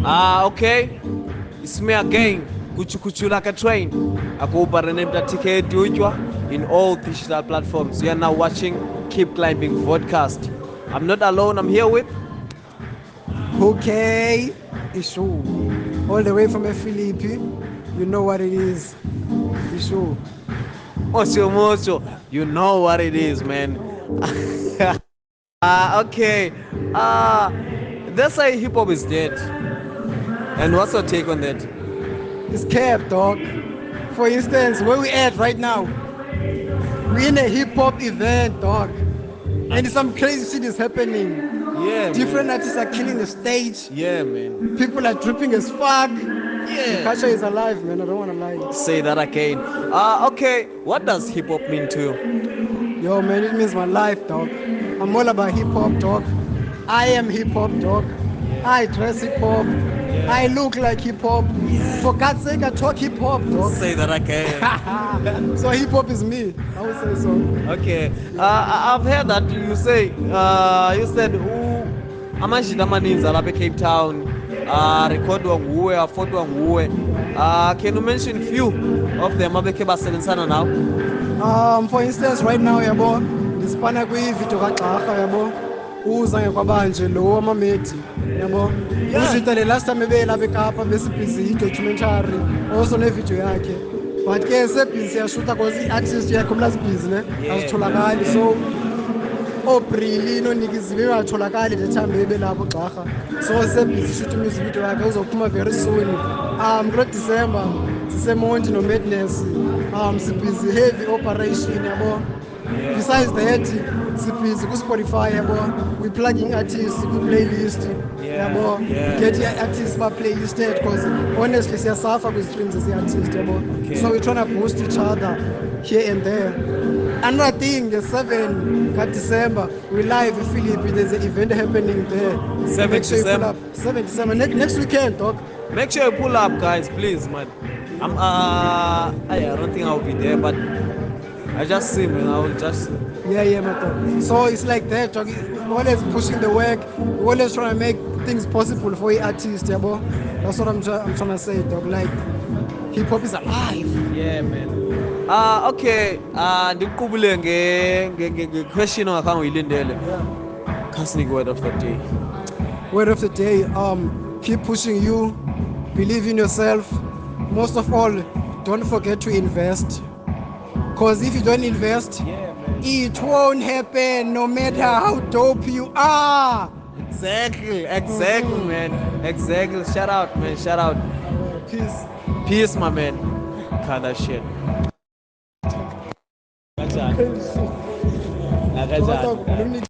Okay. It's me again. Kuchu kuchu like a train. I go by the name that TK Duijwa in all digital platforms. You are now watching Keep Climbing Vodcast. I'm not alone. I'm here with. Okay, issue. All the way from a Philippi. You know what it is. Issue. Mocho Mocho. You know what it is, man. Okay. Uh, they say hip hop is dead. And what's your take on that? It's cap, dog. For instance, where we at right now, we in a hip hop event, dog. And some crazy shit is happening. Yeah, Different man. artists are killing the stage. Yeah, man. People are dripping as fuck. The Yeah. culture is alive, man. I don't want to lie. Say that again. Okay. What does hip hop mean to you? Yo, man, it means my life, dog. I'm all about hip hop, dog. I am hip hop, dog. I dress hip hop. I look like hip hop. For God's sake, I talk hip hop, dog. Say that again. So hip hop is me. I would say so. Okay. I've heard that you say you said amashita amaninzi alapha eCape Town recordwa nguwe afotwa nguwe. Can you mention few of them abekhe basebenzisana nawe? For instance, right now, yabo, ndispana kwi-video kaXarha, yabo, uza ngekwabanje lo wamamedi, yabo. Uzita le last time ebelapha eKapa besibhizi i-documentary, also nevideo yakhe. But ke sebhizi siyashuta cause i-artist yakhe umlasibhizi ne azitholakali, so oBrili noNikiziwe bengatholakali the time bebelapho uXarha. So sebhizi shoot music video yakhe uzophuma very soon. Kulo December sisemonti no-Madness. Sibhizi heavy operation, yabo. Besides that, sibhizi ku-Spotify, yabo. We plugging artists ku-playlist, yabo. Get artists ba-playlisted because honestly siyasuffer kwi-streams ezi-artist, yabo. So we're trying to boost each other here and there. Another thing, the 7 December, we live in Philippi. There's an event happening there. 7 Make sure you pull December. up. 7 December. Next weekend, dog. Make sure you pull up, guys, please, man. I don't think I'll be there, but I just see, man. I will just. Yeah, my dog. So it's like that, dog. We're always pushing the work. We're always trying to make things possible for the artists, yeah, bro. That's what I'm trying to say, dog. Like, hip hop is alive. Yeah, man. Okay. Ndikubule nge-question ongakhange uyilindele. Khasinike word of the day. Word of the day, keep pushing you, believe in yourself. Most of all, don't forget to invest. Because if you don't invest, it won't happen no matter how dope you are. Exactly, man. Exactly. Shout out, man. Shout out. Peace. Peace, my man. Kind of shit. Kanjani? Kanjani?